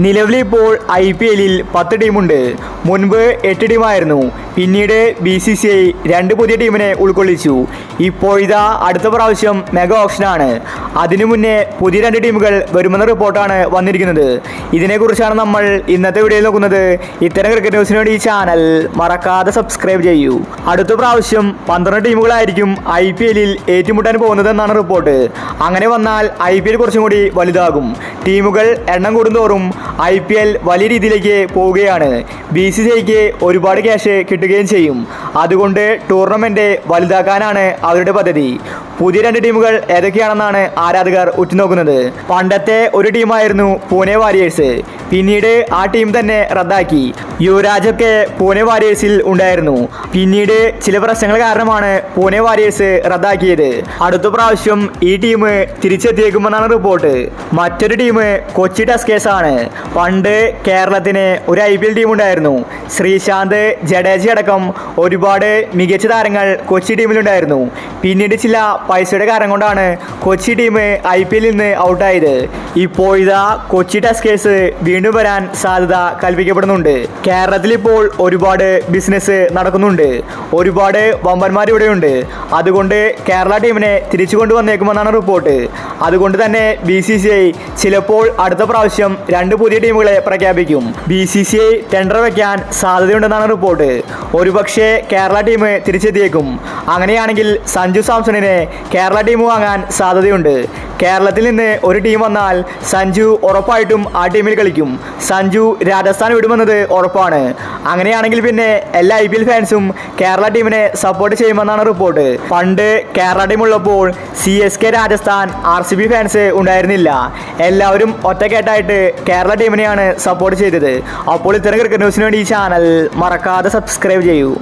നിലവിലിപ്പോൾ IPL-ൽ 10 ടീമുണ്ട്. മുൻപ് 8 ടീമായിരുന്നു. പിന്നീട് BCCI 2 പുതിയ ടീമിനെ ഉൾക്കൊള്ളിച്ചു. ഇപ്പോഴിതാ അടുത്ത പ്രാവശ്യം മെഗാ ഓപ്ഷനാണ്. അതിനു മുന്നേ പുതിയ 2 ടീമുകൾ വരുമെന്ന റിപ്പോർട്ടാണ് വന്നിരിക്കുന്നത്. ഇതിനെക്കുറിച്ചാണ് നമ്മൾ ഇന്നത്തെ വീഡിയോയിൽ നോക്കുന്നത്. ഇത്തരം ക്രിക്കറ്റ് ന്യൂസിന് വേണ്ടി ഈ ചാനൽ മറക്കാതെ സബ്സ്ക്രൈബ് ചെയ്യൂ. അടുത്ത പ്രാവശ്യം 12 ടീമുകളായിരിക്കും IPL-ൽ ഏറ്റുമുട്ടാൻ പോകുന്നതെന്നാണ് റിപ്പോർട്ട്. അങ്ങനെ വന്നാൽ IPL കുറച്ചും കൂടി വലുതാകും. ടീമുകൾ എണ്ണം കൂടുന്തോറും IPL വലിയ രീതിയിലേക്ക് പോവുകയാണ്. BCCIക്ക് ഒരുപാട് ക്യാഷ് കിട്ടുകയും ചെയ്യും. അതുകൊണ്ട് ടൂർണമെന്റ് വലുതാക്കാനാണ് അവരുടെ പദ്ധതി. പുതിയ 2 ടീമുകൾ ഏതൊക്കെയാണെന്നാണ് ആരാധകർ ഉറ്റുനോക്കുന്നത്. പണ്ടത്തെ ഒരു ടീമായിരുന്നു പൂനെ വാരിയേഴ്സ്. പിന്നീട് ആ ടീം തന്നെ റദ്ദാക്കി. യുവരാജൊക്കെ പൂനെ വാരിയേഴ്സിൽ ഉണ്ടായിരുന്നു. പിന്നീട് ചില പ്രശ്നങ്ങൾ കാരണമാണ് പൂനെ വാരിയേഴ്സ് റദ്ദാക്കിയത്. അടുത്ത പ്രാവശ്യം ഈ ടീം തിരിച്ചെത്തിയേക്കുമെന്നാണ് റിപ്പോർട്ട്. മറ്റൊരു ടീം കൊച്ചി ടസ്കേഴ്സ് ആണ്. പണ്ട് കേരളത്തിന് ഒരു IPL ടീം ഉണ്ടായിരുന്നു. ശ്രീശാന്ത്, ജഡേജ അടക്കം ഒരുപാട് മികച്ച താരങ്ങൾ കൊച്ചി ടീമിലുണ്ടായിരുന്നു. പിന്നീട് ചില പൈസയുടെ കാരണം കൊണ്ടാണ് കൊച്ചി ടീം IPL-ൽ നിന്ന് ഔട്ടായത്. ഇപ്പോഴിതാ കൊച്ചി ടസ്കേഴ്സ് വീണ്ടും വരാൻ സാധ്യത കൽപ്പിക്കപ്പെടുന്നുണ്ട്. കേരളത്തിൽ ഇപ്പോൾ ഒരുപാട് ബിസിനസ് നടക്കുന്നുണ്ട്. ഒരുപാട് വമ്പന്മാർ ഇവിടെയുണ്ട്. അതുകൊണ്ട് കേരള ടീമിനെ തിരിച്ചു കൊണ്ടുവന്നേക്കുമെന്നാണ് റിപ്പോർട്ട്. അതുകൊണ്ട് തന്നെ BCCI ചിലപ്പോൾ അടുത്ത പ്രാവശ്യം 2 പുതിയ ടീമുകളെ പ്രഖ്യാപിക്കും. BCCI ടെൻഡർ വയ്ക്കാൻ സാധ്യതയുണ്ടെന്നാണ് റിപ്പോർട്ട്. ഒരുപക്ഷെ കേരള ടീം തിരിച്ചെത്തിയേക്കും. അങ്ങനെയാണെങ്കിൽ സഞ്ജു സാംസണിനെ കേരള ടീം വാങ്ങാൻ സാധ്യതയുണ്ട്. കേരളത്തിൽ നിന്ന് ഒരു ടീം വന്നാൽ സഞ്ജു ഉറപ്പായിട്ടും ആ ടീമിൽ കളിക്കും. സഞ്ജു രാജസ്ഥാൻ വിടുമെന്നത് ഉറപ്പാണ്. അങ്ങനെയാണെങ്കിൽ പിന്നെ എല്ലാ IPL ഫാൻസും കേരള ടീമിനെ സപ്പോർട്ട് ചെയ്യുമെന്നാണ് റിപ്പോർട്ട്. പണ്ട് കേരള ടീം ഉള്ളപ്പോൾ CSK, രാജസ്ഥാൻ, RCB ഫാൻസ് ഉണ്ടായിരുന്നില്ല. എല്ലാവരും ഒറ്റക്കെട്ടായിട്ട് കേരള ടീമിനെയാണ് സപ്പോർട്ട് ചെയ്തത്. അപ്പോൾ ഇത്തരം ക്രിക്കറ്റ് ന്യൂസിന് വേണ്ടി ഈ ചാനൽ മറക്കാതെ സബ്സ്ക്രൈബ് ചെയ്യൂ.